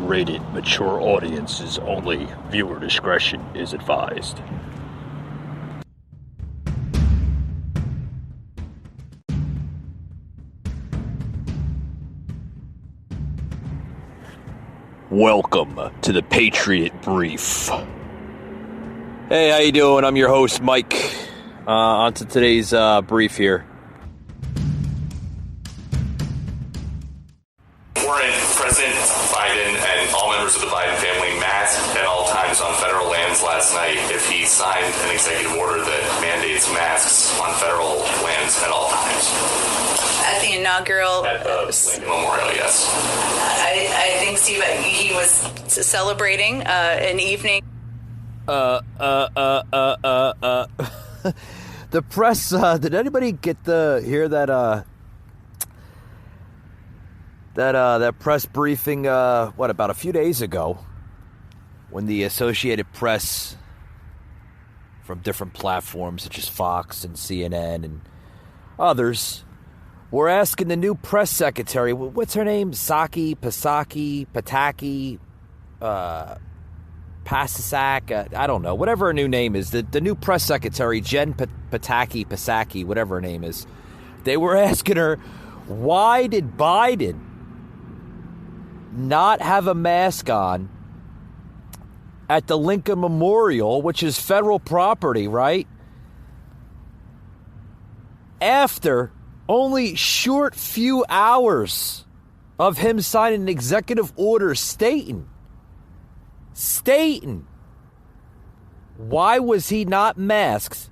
rated mature audiences only. Viewer discretion is advised. Welcome to the Patriot Brief. Hey, how you doing? I'm your host, Mike. On to today's brief here. Warrant President Biden and all members of the Biden family masked at all times on federal lands last night if he signed an executive order that mandates masks on federal lands at all times. At the inaugural... At the Lincoln Memorial, yes. I think, Steve, he was celebrating an evening. The press, did anybody hear that press briefing, about a few days ago, when the Associated Press from different platforms such as Fox and CNN and others were asking the new press secretary, what's her name? Pataki, Pasasak, I don't know, whatever her new name is, the new press secretary, Jen Psaki, whatever her name is. They were asking her, why did Biden not have a mask on at the Lincoln Memorial, which is federal property, right? After only short few hours of him signing an executive order stating, why was he not masked,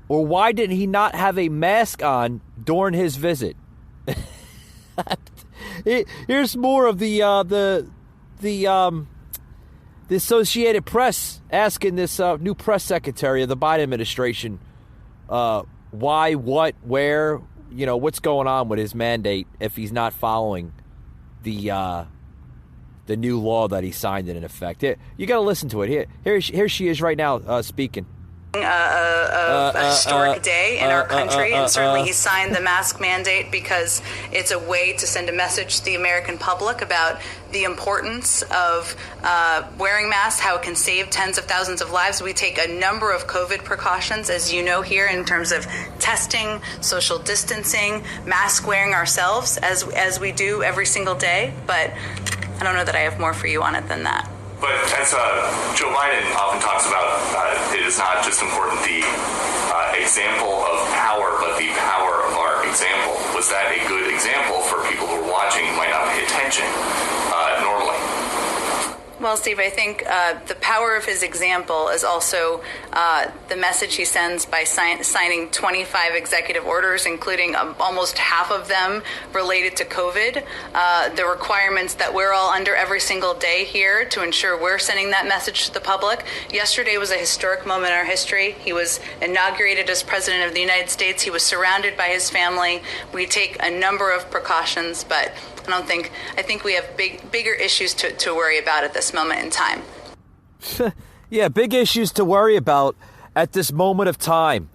or why did he not have a mask on during his visit? Here's more of the Associated Press asking this new press secretary of the Biden administration why, what, where, what's going on with his mandate if he's not following the new law that he signed in effect. You got to listen to it. Here she is right now speaking. A historic day in our country, and certainly he signed the mask mandate because it's a way to send a message to the American public about the importance of wearing masks, how it can save tens of thousands of lives. We take a number of COVID precautions, as you know, here in terms of testing, social distancing, mask wearing ourselves, as we do every single day. But I don't know that I have more for you on it than that. But as Joe Biden often talks about, it is not just important the example of power, but the power of our example. Was that a good example for people who are watching who might not pay attention normally? Well, Steve, I think the power of his example is also the message he sends by signing 25 executive orders, including almost half of them related to COVID. The requirements that we're all under every single day here to ensure we're sending that message to the public. Yesterday was a historic moment in our history. He was inaugurated as president of the United States. He was surrounded by his family. We take a number of precautions, but I think we have bigger issues to worry about at this moment in time. Yeah, big issues to worry about at this moment of time.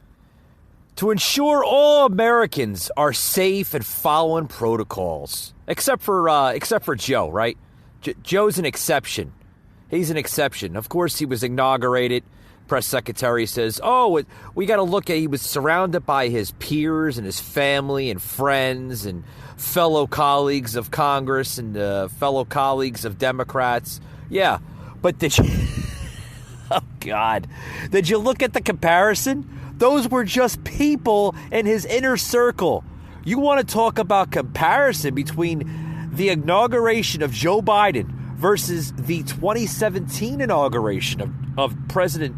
To ensure all Americans are safe and following protocols, except for Joe, right? Joe's an exception. He's an exception. Of course, he was inaugurated. Press secretary says, we got to look at, he was surrounded by his peers and his family and friends and fellow colleagues of Congress and fellow colleagues of Democrats. Yeah, but did you, oh God, did you look at the comparison? Those were just people in his inner circle. You want to talk about comparison between the inauguration of Joe Biden versus the 2017 inauguration of President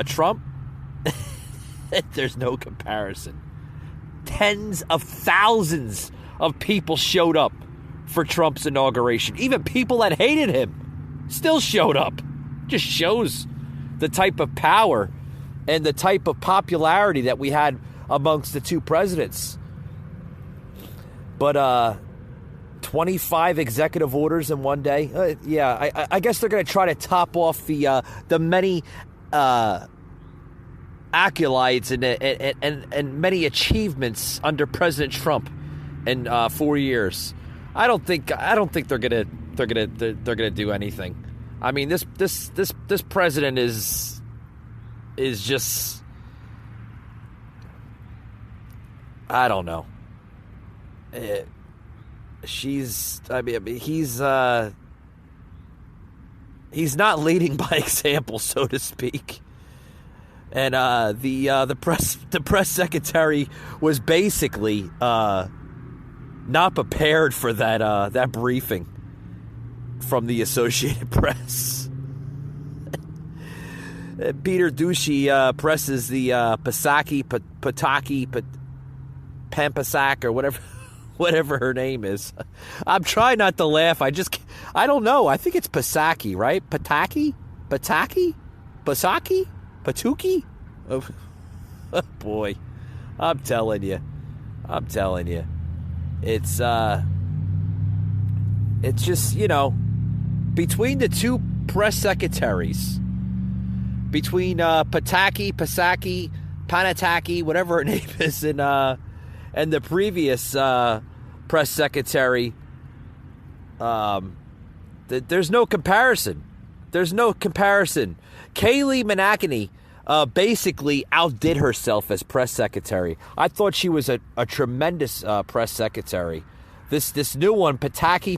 Trump? There's no comparison. Tens of thousands of people showed up for Trump's inauguration. Even people that hated him still showed up. Just shows the type of power and the type of popularity that we had amongst the two presidents. But 25 executive orders in one day. I guess they're going to try to top off the many accolades and many achievements under President Trump in 4 years. I don't think they're going to they're gonna do anything. I mean, this president is just, I don't know. He's not leading by example, so to speak. And the press secretary was basically not prepared for that briefing from the Associated Press. Peter Ducey presses the Pataki Pampasak or whatever her name is. I'm trying not to laugh. I don't know. I think it's Pasaki, right? Pataki? Pasaki? Patuki? Oh boy. I'm telling you. It's just, between the two press secretaries, between Pasaki, Panataki, whatever her name is, and the previous press secretary, there's no comparison. Kayleigh McEnany basically outdid herself as press secretary. I thought she was a tremendous press secretary. This new one, Pataki,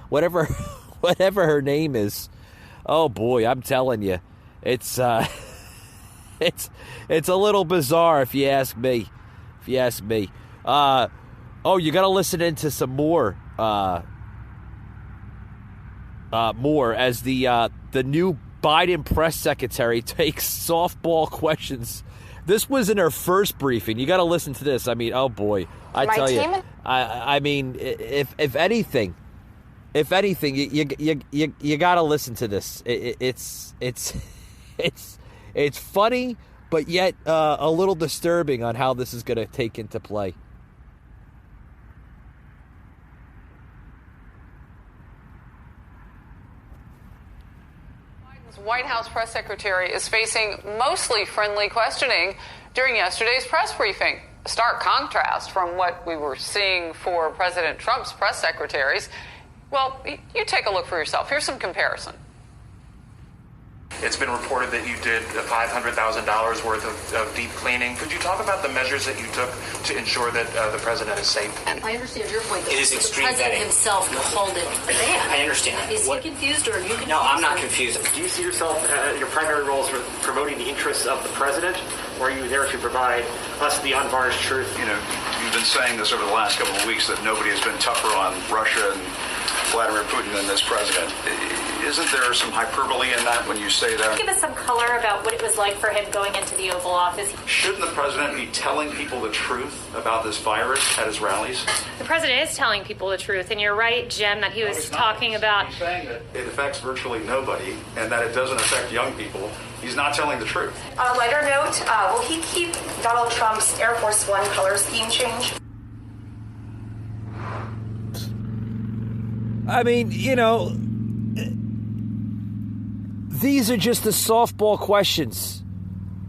whatever her name is. Oh boy, I'm telling you, it's it's a little bizarre if you ask me. You got to listen into some more as the new Biden press secretary takes softball questions. This was in her first briefing. You got to listen to this. I mean, oh boy, I tell you. I mean, if anything, you got to listen to this. It's funny, but yet a little disturbing on how this is going to take into play. Biden's White House press secretary is facing mostly friendly questioning during yesterday's press briefing. A stark contrast from what we were seeing for President Trump's press secretaries. Well, you take a look for yourself. Here's some comparison. It's been reported that you did $500,000 worth of deep cleaning. Could you talk about the measures that you took to ensure that the president is safe? I understand your point. It is extreme The president vetting. himself called it bad. I understand. Is he confused or are you confused? No, I'm not confused. Do you see yourself, your primary role is promoting the interests of the president, or are you there to provide us the unvarnished truth? You've been saying this over the last couple of weeks that nobody has been tougher on Russia and Vladimir Putin than this president. Isn't there some hyperbole in that when you say that? Give us some color about what it was like for him going into the Oval Office. Shouldn't the president be telling people the truth about this virus at his rallies? The president is telling people the truth, and you're right, Jim, that he was talking about... He's saying that it affects virtually nobody and that it doesn't affect young people. He's not telling the truth. On a lighter note, will he keep Donald Trump's Air Force One color scheme change? I mean, these are just the softball questions.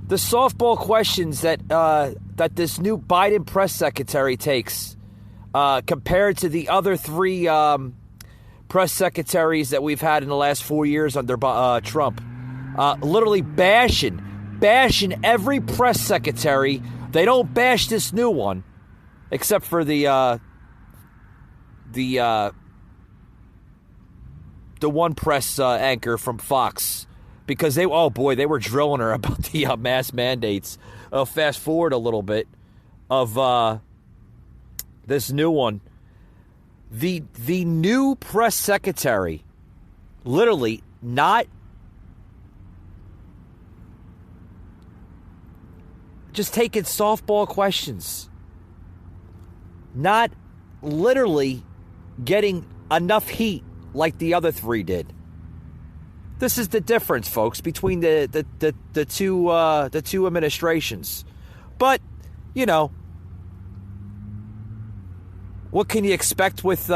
The softball questions that this new Biden press secretary takes compared to the other three press secretaries that we've had in the last 4 years under Trump. Literally bashing every press secretary. They don't bash this new one, except for the one press anchor from Fox, because they were drilling her about the mass mandates. Fast forward a little bit of this new one. The new press secretary, literally not just taking softball questions, not literally getting enough heat like the other three did. This is the difference, folks, between the two administrations. But what can you expect with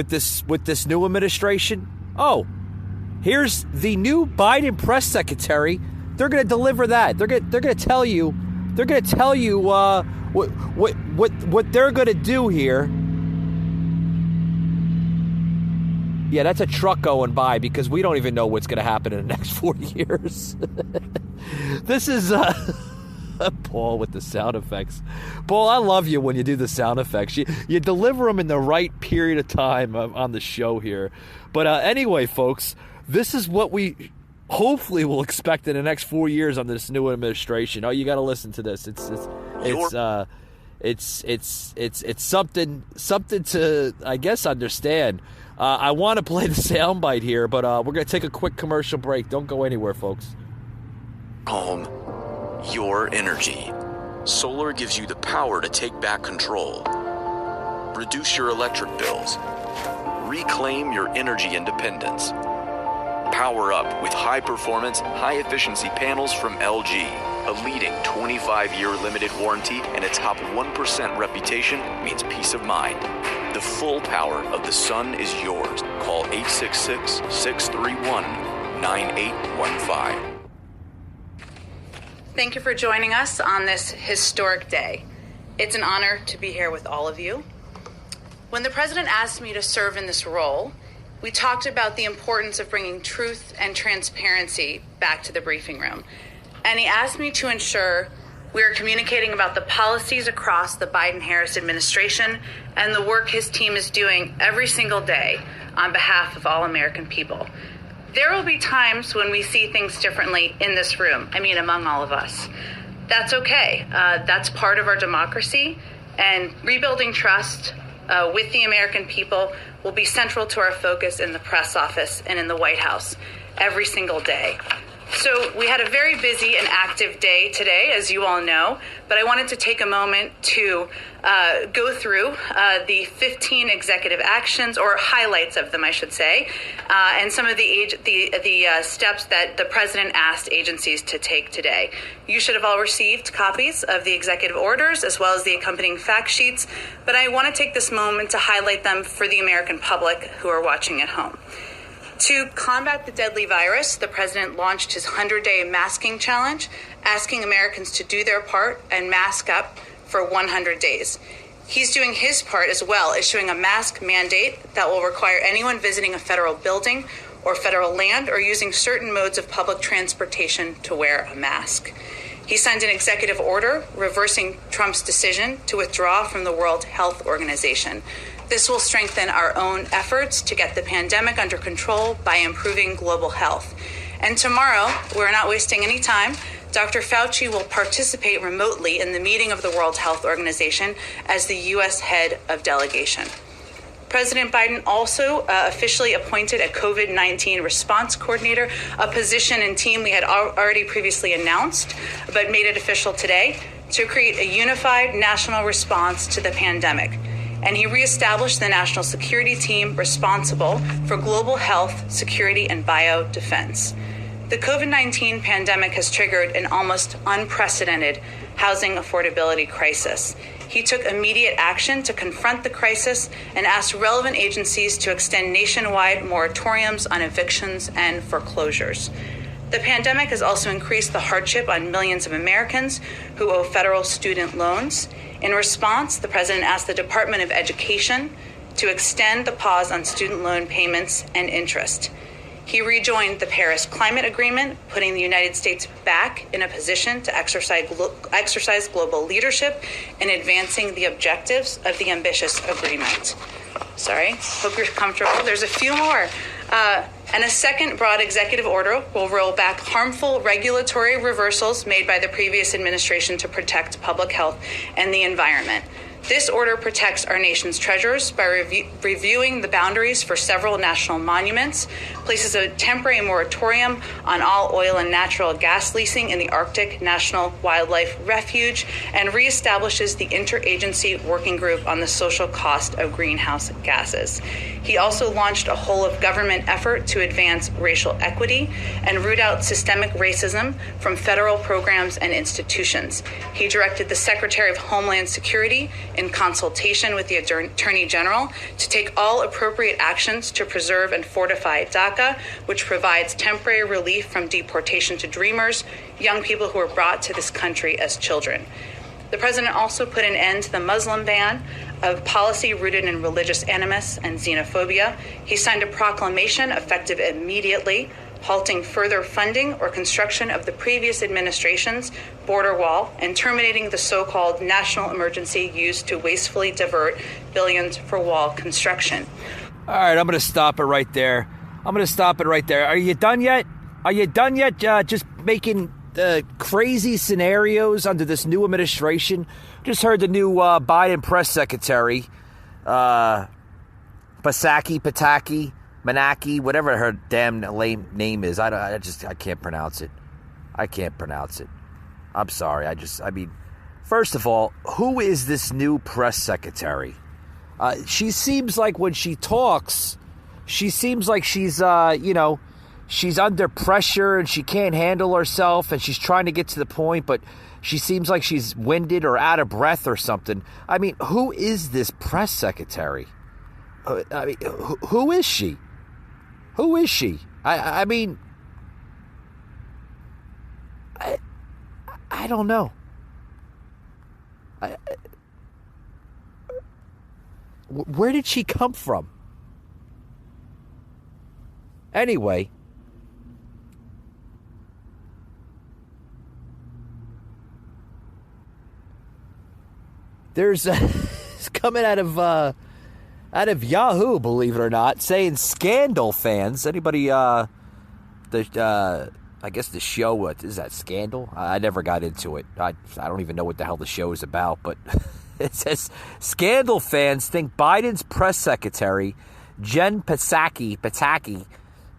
this new administration? Oh, here's the new Biden press secretary. They're going to deliver that. They're going to tell you. They're going to tell you what they're going to do here. Yeah, that's a truck going by because we don't even know what's going to happen in the next 4 years. This is Paul with the sound effects. Paul, I love you when you do the sound effects. You deliver them in the right period of time on the show here. But anyway, folks, this is what we hopefully will expect in the next 4 years on this new administration. Oh, you got to listen to this. It's something to, I guess, understand. I want to play the soundbite here, but we're going to take a quick commercial break. Don't go anywhere, folks. Home, your energy. Solar gives you the power to take back control. Reduce your electric bills. Reclaim your energy independence. Power up with high-performance, high-efficiency panels from LG. A leading 25-year limited warranty and a top 1% reputation means peace of mind. The full power of the sun is yours. Call 866-631-9815. Thank you for joining us on this historic day. It's an honor to be here with all of you. When the president asked me to serve in this role, we talked about the importance of bringing truth and transparency back to the briefing room. And he asked me to ensure we are communicating about the policies across the Biden-Harris administration and the work his team is doing every single day on behalf of all American people. There will be times when we see things differently in this room, among all of us. That's okay. That's part of our democracy, and rebuilding trust with the American people will be central to our focus in the press office and in the White House every single day. So we had a very busy and active day today, as you all know, but I wanted to take a moment to go through the 15 executive actions, or highlights of them, I should say, and some of the steps that the president asked agencies to take today. You should have all received copies of the executive orders as well as the accompanying fact sheets, but I want to take this moment to highlight them for the American public who are watching at home. To combat the deadly virus, the president launched his 100-day masking challenge, asking Americans to do their part and mask up for 100 days. He's doing his part as well, issuing a mask mandate that will require anyone visiting a federal building or federal land or using certain modes of public transportation to wear a mask. He signed an executive order reversing Trump's decision to withdraw from the World Health Organization. This will strengthen our own efforts to get the pandemic under control by improving global health. And tomorrow, we're not wasting any time, Dr. Fauci will participate remotely in the meeting of the World Health Organization as the U.S. head of delegation. President Biden also officially appointed a COVID-19 response coordinator, a position and team we had already previously announced, but made it official today, to create a unified national response to the pandemic. And he reestablished the national security team responsible for global health, security, and biodefense. The COVID-19 pandemic has triggered an almost unprecedented housing affordability crisis. He took immediate action to confront the crisis and asked relevant agencies to extend nationwide moratoriums on evictions and foreclosures. The pandemic has also increased the hardship on millions of Americans who owe federal student loans. In response, the president asked the Department of Education to extend the pause on student loan payments and interest. He rejoined the Paris Climate Agreement, putting the United States back in a position to exercise global leadership in advancing the objectives of the ambitious agreement. Sorry, hope you're comfortable. There's a few more. And a second broad executive order will roll back harmful regulatory reversals made by the previous administration to protect public health and the environment. This order protects our nation's treasures by reviewing the boundaries for several national monuments, places a temporary moratorium on all oil and natural gas leasing in the Arctic National Wildlife Refuge, and reestablishes the interagency working group on the social cost of greenhouse gases. He also launched a whole-of-government effort to advance racial equity and root out systemic racism from federal programs and institutions. He directed the Secretary of Homeland Security, in consultation with the Attorney General, to take all appropriate actions to preserve and fortify DACA, which provides temporary relief from deportation to Dreamers, young people who were brought to this country as children. The president also put an end to the Muslim ban of policy rooted in religious animus and xenophobia. He signed a proclamation effective immediately, halting further funding or construction of the previous administration's border wall and terminating the so-called national emergency used to wastefully divert billions for wall construction. All right, I'm going to stop it right there. Are you done yet? Just making crazy scenarios under this new administration. Just heard the new Biden press secretary, Pataki, Manaki, whatever her damn lame name is. I can't pronounce it. I'm sorry. First of all, who is this new press secretary? She seems like when she talks, she's she's under pressure and she can't handle herself and she's trying to get to the point, but she seems like she's winded or out of breath or something. I mean, who is this press secretary? Who is she? Who is she? I don't know. Where did she come from? Anyway, there's it's coming out of Yahoo, believe it or not, saying Scandal fans. Anybody? I guess the show. What is that? Scandal? I never got into it. I don't even know what the hell the show is about. But it says Scandal fans think Biden's press secretary Jen Psaki,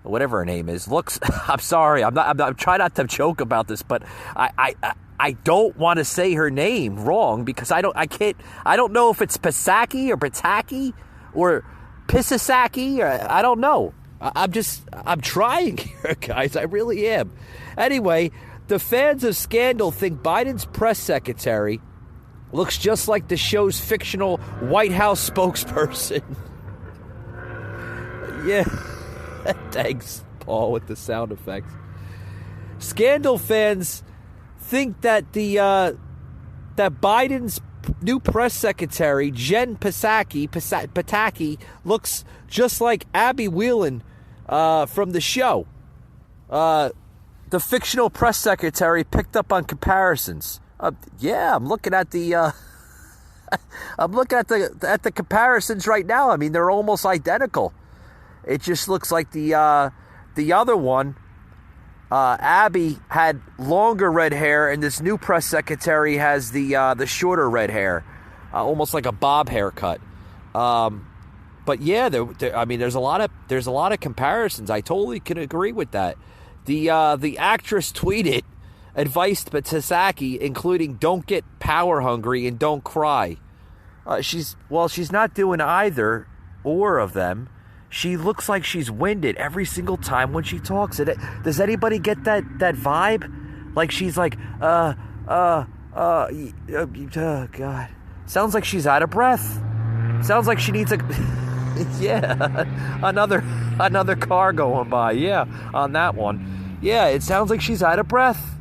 whatever her name is, looks. I'm sorry. I'm trying not to joke about this, but I don't want to say her name wrong because I don't know if it's Psaki or Pataki or Pisasaki. I don't know. I'm trying here, guys. I really am. Anyway, the fans of Scandal think Biden's press secretary looks just like the show's fictional White House spokesperson. Yeah. Thanks, Paul, with the sound effects. Scandal fans think that that Biden's new press secretary, Jen Psaki, looks just like Abby Whelan from the show. The fictional press secretary picked up on comparisons. Yeah, I'm looking at the the comparisons right now. I mean, they're almost identical. It just looks like the other one, Abby, had longer red hair, and this new press secretary has the shorter red hair, almost like a bob haircut. But yeah, there's a lot of comparisons. I totally can agree with that. The actress tweeted advice to Psaki, including "Don't get power hungry and don't cry." She's not doing either or of them. She looks like she's winded every single time when she talks. Does anybody get that vibe? Like she's like, God. Sounds like she's out of breath. Sounds like she needs yeah, another car going by. Yeah, on that one. Yeah, it sounds like she's out of breath.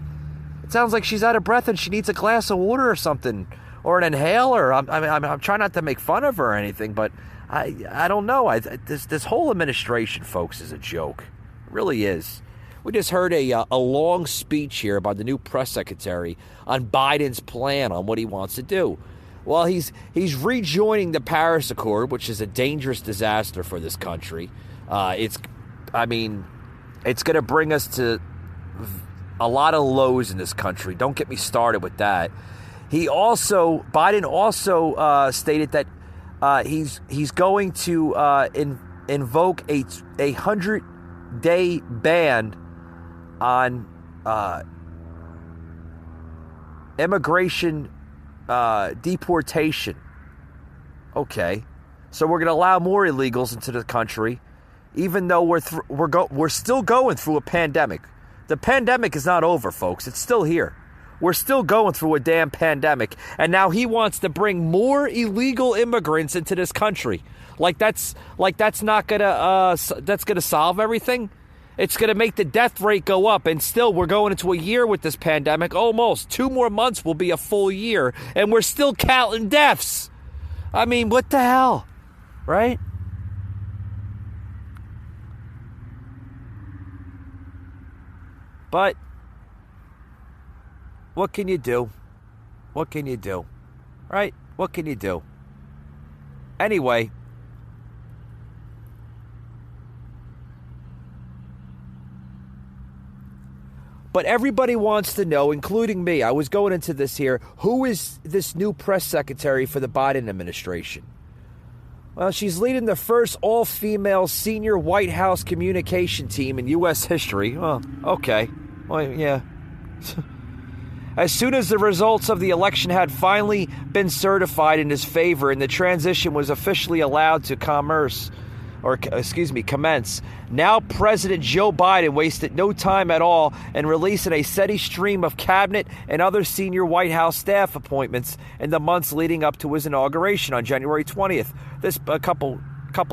It sounds like she's out of breath and she needs a glass of water or something, or an inhaler. I'm trying not to make fun of her or anything, but I don't know. This whole administration, folks, is a joke. It really is. We just heard a long speech here by the new press secretary on Biden's plan on what he wants to do. Well, he's rejoining the Paris Accord, which is a dangerous disaster for this country. It's going to bring us to a lot of lows in this country. Don't get me started with that. Biden also stated that he's going to invoke a 100-day ban on immigration deportation. Okay, so we're going to allow more illegals into the country, even though we're still going through a pandemic. The pandemic is not over, folks. It's still here. We're still going through a damn pandemic, and now he wants to bring more illegal immigrants into this country. That's not gonna solve everything. It's gonna make the death rate go up, and still we're going into a year with this pandemic. Almost 2 more months will be a full year, and we're still counting deaths. I mean, what the hell, right? But what can you do? What can you do? Right? What can you do? Anyway, but everybody wants to know, including me, I was going into this here, who is this new press secretary for the Biden administration? Well, she's leading the first all-female senior White House communication team in U.S. history. Well, okay. Well, yeah. As soon as the results of the election had finally been certified in his favor and the transition was officially allowed to commence, now President Joe Biden wasted no time at all in releasing a steady stream of cabinet and other senior White House staff appointments in the months leading up to his inauguration on January 20th, this a couple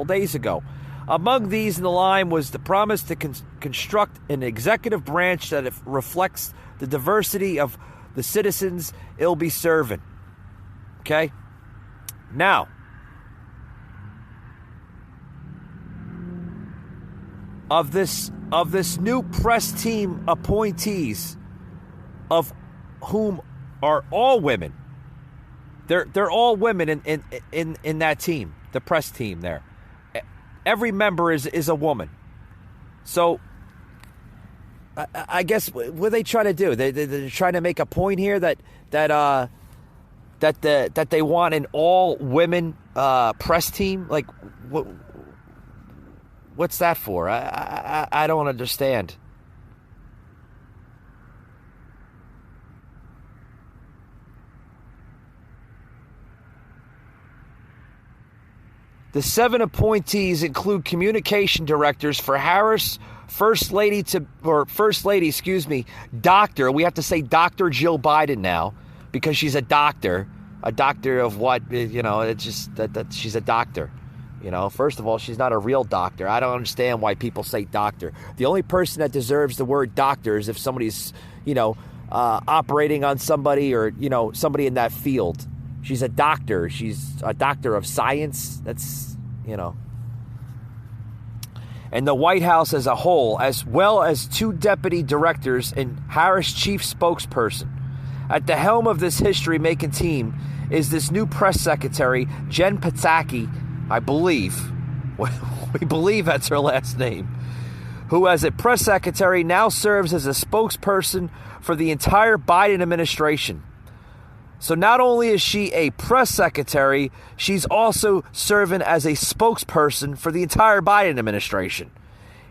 days ago. Among these in the line was the promise to construct an executive branch that reflects the diversity of the citizens it'll be serving. Okay? Now, of this new press team appointees, of whom are all women. They're all women in that team, the press team there. Every member is a woman. So I guess what are they trying to do? They're trying to make a point here that they want an all women press team. Like what's that for? I don't understand. The 7 appointees include communication directors for Harris, First Lady, Dr. We have to say Dr. Jill Biden now because she's a doctor. A doctor of what? It's just that she's a doctor. First of all, she's not a real doctor. I don't understand why people say doctor. The only person that deserves the word doctor is if somebody's, operating on somebody or, somebody in that field. She's a doctor. She's a doctor of science. That's, And the White House as a whole, as well as 2 deputy directors and Harris chief spokesperson. At the helm of this history-making team is this new press secretary, Jen Psaki, I believe. We believe that's her last name. Who, as a press secretary, now serves as a spokesperson for the entire Biden administration. So not only is she a press secretary, she's also serving as a spokesperson for the entire Biden administration.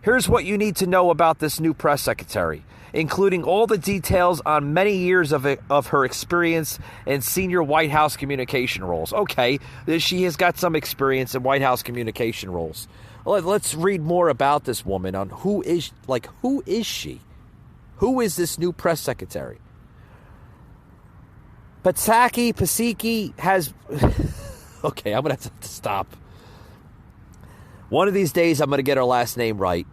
Here's what you need to know about this new press secretary, including all the details on many years of her experience in senior White House communication roles. Okay, she has got some experience in White House communication roles. Let's read more about this woman on who is she? Who is this new press secretary? Psaki has... Okay, I'm going to have to stop. One of these days, I'm going to get her last name right.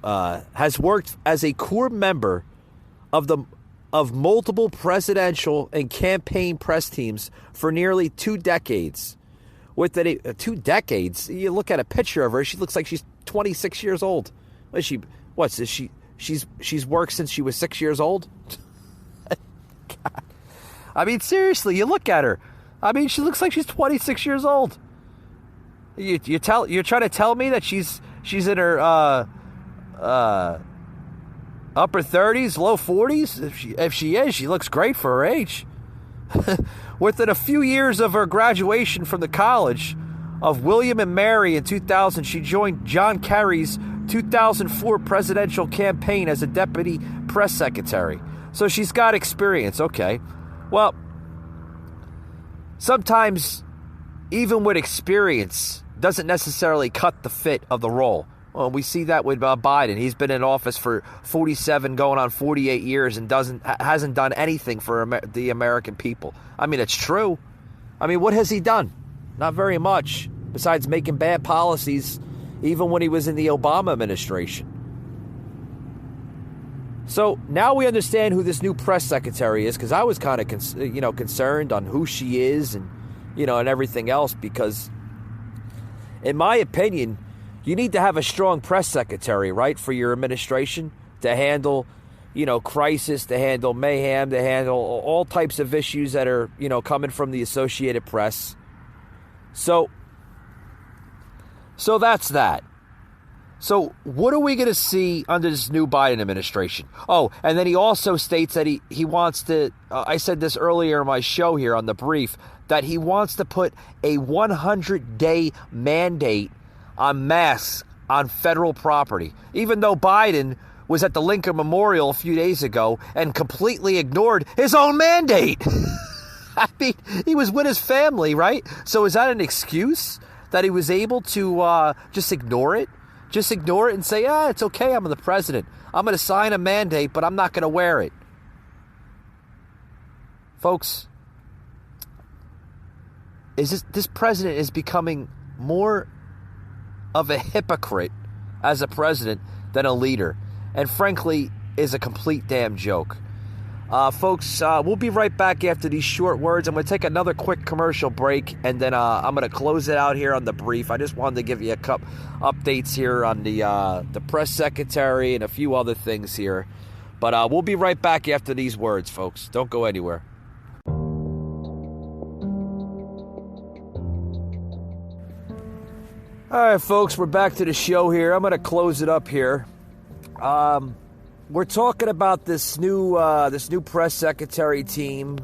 Has worked as a core member of multiple presidential and campaign press teams for nearly 2 decades. With 2 decades, you look at a picture of her, she looks like she's 26 years old. She's worked since she was 6 years old? God. I mean, seriously, you look at her. I mean, she looks like she's 26 years old. You're trying to tell me that she's in her upper 30s, low 40s? If she is, she looks great for her age. Within a few years of her graduation from the College of William and Mary in 2000, she joined John Kerry's 2004 presidential campaign as a deputy press secretary. So she's got experience. Okay. Well, sometimes even with experience doesn't necessarily cut the fit of the role. Well, we see that with Biden. He's been in office for 47 going on 48 years and hasn't done anything for the American people. I mean, it's true. I mean, what has he done? Not very much, besides making bad policies even when he was in the Obama administration. So now we understand who this new press secretary is, because I was kind of concerned on who she is and and everything else, because in my opinion, you need to have a strong press secretary, right, for your administration to handle, crisis, to handle mayhem, to handle all types of issues that are, coming from the Associated Press. So that's that. So what are we going to see under this new Biden administration? Oh, and then he also states that he wants to, I said this earlier in my show here on the brief, that he wants to put a 100-day mandate on masks on federal property, even though Biden was at the Lincoln Memorial a few days ago and completely ignored his own mandate. I mean, he was with his family, right? So is that an excuse that he was able to just ignore it? Just ignore it and say, it's okay, I'm the president. I'm going to sign a mandate, but I'm not going to wear it. Folks, this president is becoming more of a hypocrite as a president than a leader. And frankly, is a complete damn joke. Folks, we'll be right back after these short words. I'm going to take another quick commercial break, and then I'm going to close it out here on the brief. I just wanted to give you a couple updates here on the press secretary and a few other things here. But we'll be right back after these words, folks. Don't go anywhere. All right, folks, we're back to the show here. I'm going to close it up here. We're talking about this new press secretary team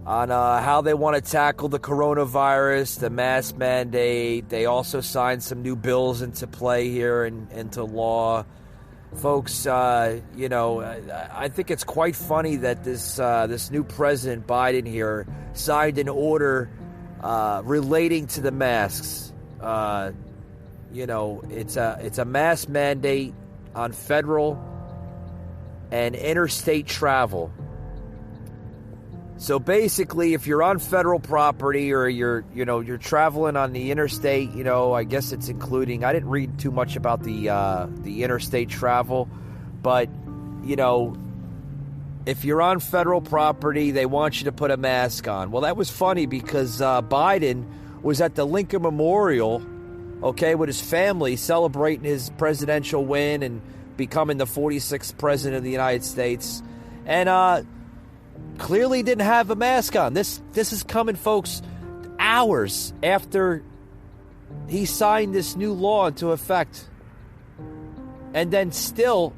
on how they want to tackle the coronavirus, the mask mandate. They also signed some new bills into play here and into law. Folks, I think it's quite funny that this new President Biden here signed an order relating to the masks. It's a mask mandate on federal and interstate travel. So basically, if you're on federal property or you're traveling on the interstate, I guess it's including, I didn't read too much about the interstate travel, but if you're on federal property, they want you to put a mask on. Well, that was funny because Biden was at the Lincoln Memorial, with his family celebrating his presidential win and becoming the 46th president of the United States, and clearly didn't have a mask on. This is coming, folks, hours after he signed this new law into effect. And then still,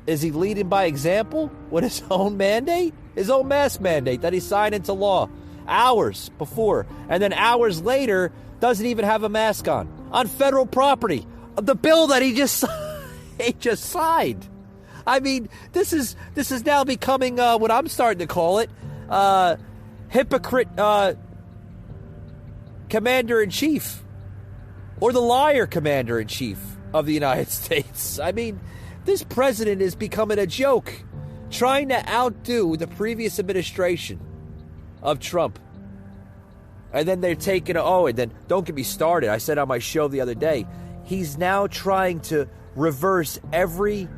is he leading by example with his own mandate? His own mask mandate that he signed into law hours before. And then hours later, doesn't even have a mask on federal property. The bill that he just signed. I mean, this is now becoming what I'm starting to call it, hypocrite commander-in-chief, or the liar commander-in-chief of the United States. I mean, this president is becoming a joke, trying to outdo the previous administration of Trump. And then they're taking, and then don't get me started. I said on my show the other day, he's now trying to reverse every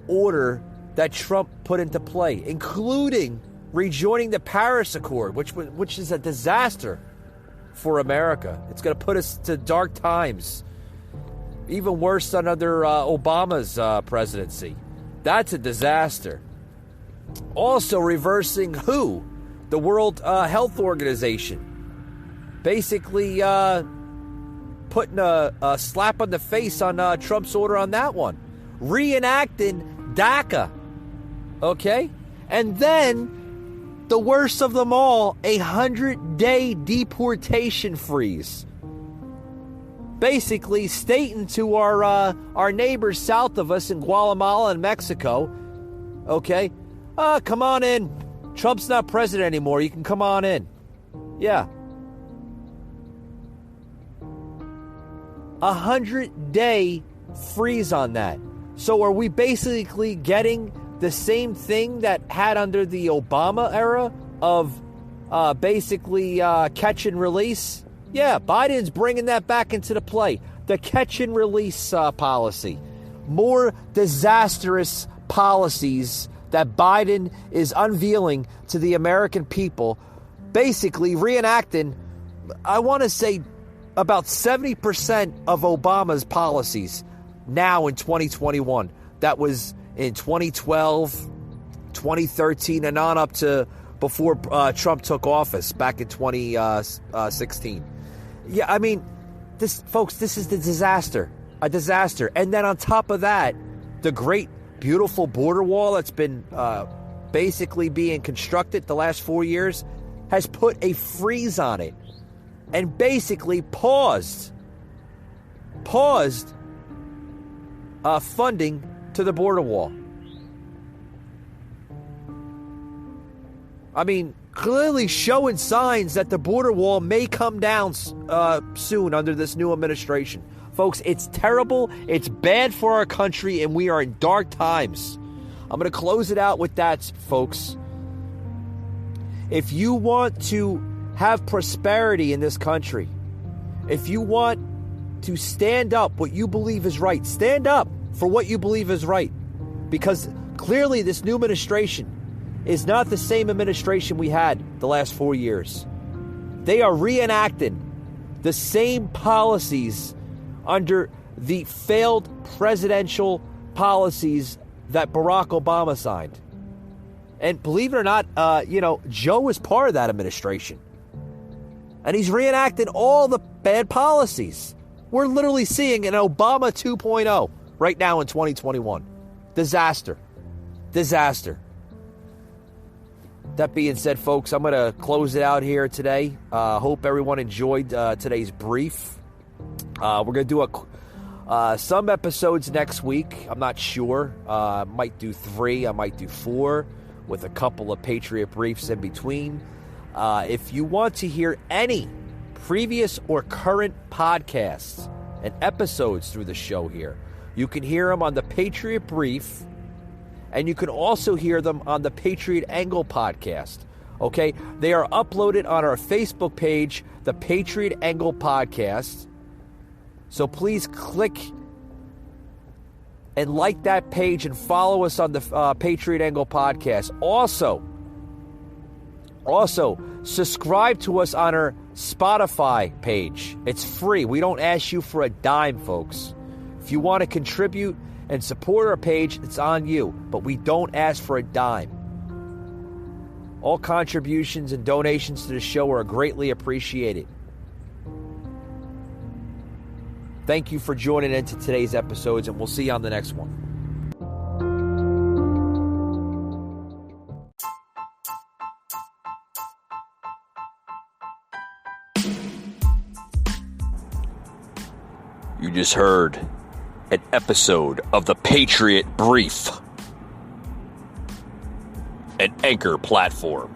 order that Trump put into play, including rejoining the Paris Accord, which is a disaster for America. It's going to put us to dark times, even worse than under Obama's presidency. That's a disaster. Also reversing WHO, the World Health Organization, basically putting a slap on the face on Trump's order on that one. Reenacting DACA. Okay? And then, the worst of them all, 100-day deportation freeze. Basically stating to our neighbors south of us in Guatemala and Mexico, okay, come on in. Trump's not president anymore. You can come on in. Yeah. 100-day freeze on that. So are we basically getting the same thing that had under the Obama era of basically catch and release? Yeah, Biden's bringing that back into the play. The catch and release policy. More disastrous policies that Biden is unveiling to the American people basically reenacting, I want to say, about 70% of Obama's policies now in 2021. That was in 2012, 2013, and on up to before Trump took office back in 2016. Yeah, I mean, this is a disaster. And then on top of that, the great, beautiful border wall that's been basically being constructed the last 4 years has put a freeze on it and basically paused funding to the border wall. I mean, clearly showing signs that the border wall may come down soon under this new administration. Folks, it's terrible, it's bad for our country, and we are in dark times. I'm going to close it out with that, folks. If you want to have prosperity in this country, if you want to stand up what you believe is right, stand up for what you believe is right. Because clearly this new administration is not the same administration we had the last 4 years. They are reenacting the same policies under the failed presidential policies that Barack Obama signed. And believe it or not, Joe was part of that administration. And he's reenacting all the bad policies. We're literally seeing an Obama 2.0 right now in 2021. Disaster. That being said, folks, I'm going to close it out here today. Hope everyone enjoyed today's brief. We're going to do some episodes next week. I'm not sure. I might do 3. I might do 4 with a couple of Patriot briefs in between. If you want to hear any previous or current podcasts and episodes through the show here, you can hear them on the Patriot Brief, and you can also hear them on the Patriot Angle podcast. Okay? They are uploaded on our Facebook page, the Patriot Angle Podcast. So please click and like that page and follow us on the Patriot Angle Podcast. Also, subscribe to us on our Spotify page. It's free. We don't ask you for a dime, folks. If you want to contribute and support our page, it's on you. But we don't ask for a dime. All contributions and donations to the show are greatly appreciated. Thank you for joining into today's episodes, and we'll see you on the next one. You just heard an episode of the Patriot Brief, an Anchor platform.